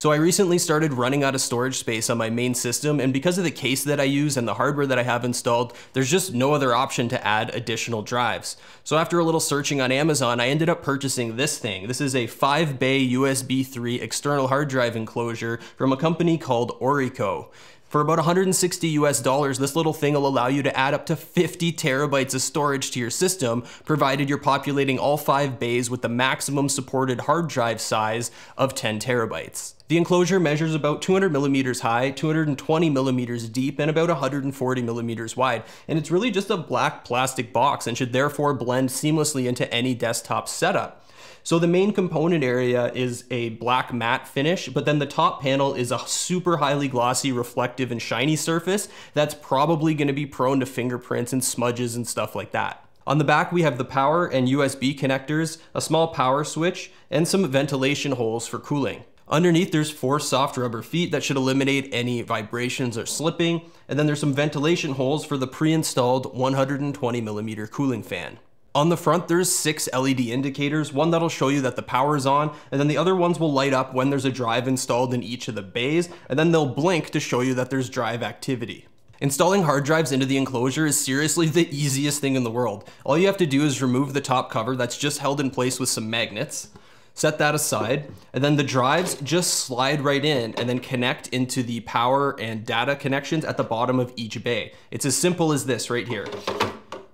So I recently started running out of storage space on my main system, and because of the case that I use and the hardware that I have installed, there's just no other option to add additional drives. So after a little searching on Amazon, I ended up purchasing this thing. This is a 5-bay USB 3 external hard drive enclosure from a company called Orico. For about $160 US, this little thing will allow you to add up to 50 terabytes of storage to your system, provided you're populating all 5 bays with the maximum supported hard drive size of 10 terabytes. The enclosure measures about 200 millimeters high, 220 millimeters deep, and about 140 millimeters wide. And it's really just a black plastic box and should therefore blend seamlessly into any desktop setup. So the main component area is a black matte finish, but then the top panel is a super highly glossy, reflective, and shiny surface that's probably going to be prone to fingerprints and smudges and stuff like that. On the back, we have the power and USB connectors, a small power switch, and some ventilation holes for cooling. Underneath, there's 4 soft rubber feet that should eliminate any vibrations or slipping, and then there's some ventilation holes for the pre-installed 120 millimeter cooling fan. On the front, there's 6 LED indicators, one that'll show you that the power is on, and then the other ones will light up when there's a drive installed in each of the bays, and then they'll blink to show you that there's drive activity. Installing hard drives into the enclosure is seriously the easiest thing in the world. All you have to do is remove the top cover that's just held in place with some magnets, set that aside, and then the drives just slide right in and then connect into the power and data connections at the bottom of each bay. It's as simple as this right here.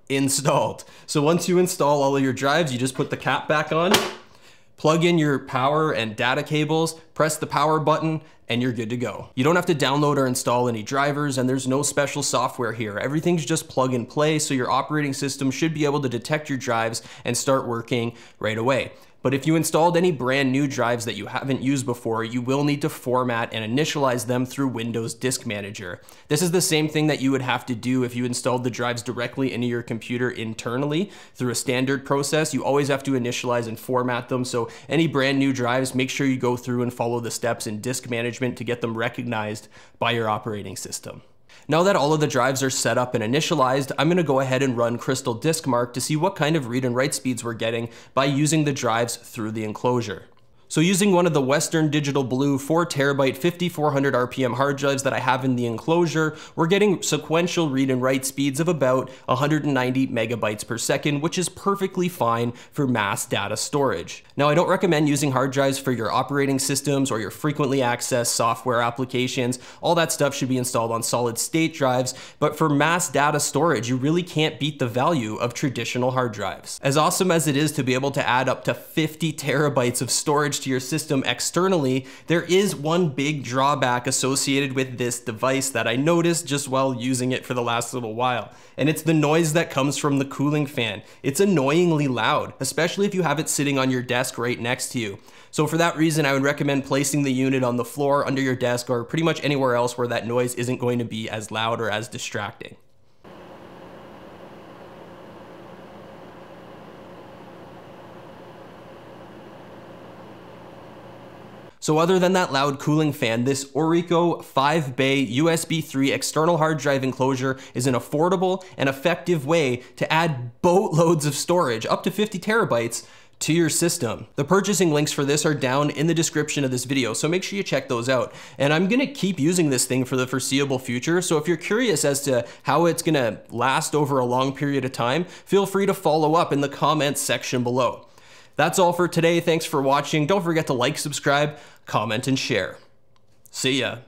Installed. So once you install all of your drives, you just put the cap back on, plug in your power and data cables, press the power button, and you're good to go. You don't have to download or install any drivers, and there's no special software here. Everything's just plug and play, so your operating system should be able to detect your drives and start working right away. But if you installed any brand new drives that you haven't used before, you will need to format and initialize them through Windows Disk Manager. This is the same thing that you would have to do if you installed the drives directly into your computer internally through a standard process. You always have to initialize and format them. So any brand new drives, make sure you go through and follow the steps in disk management to get them recognized by your operating system. Now that all of the drives are set up and initialized, I'm going to go ahead and run Crystal Disk Mark to see what kind of read and write speeds we're getting by using the drives through the enclosure. So using one of the Western Digital Blue 4 terabyte 5400 RPM hard drives that I have in the enclosure, we're getting sequential read and write speeds of about 190 megabytes per second, which is perfectly fine for mass data storage. Now, I don't recommend using hard drives for your operating systems or your frequently accessed software applications. All that stuff should be installed on solid state drives, but for mass data storage, you really can't beat the value of traditional hard drives. As awesome as it is to be able to add up to 50 terabytes of storage to your system externally, there is one big drawback associated with this device that I noticed just while using it for the last little while, and it's the noise that comes from the cooling fan. It's annoyingly loud, especially if you have it sitting on your desk right next to you. So for that reason, I would recommend placing the unit on the floor under your desk or pretty much anywhere else where that noise isn't going to be as loud or as distracting. So other than that loud cooling fan, this Orico 5-bay USB 3 external hard drive enclosure is an affordable and effective way to add boatloads of storage, up to 50 terabytes, to your system. The purchasing links for this are down in the description of this video, so make sure you check those out. And I'm gonna keep using this thing for the foreseeable future, so if you're curious as to how it's gonna last over a long period of time, feel free to follow up in the comments section below. That's all for today. Thanks for watching. Don't forget to like, subscribe, comment, and share. See ya.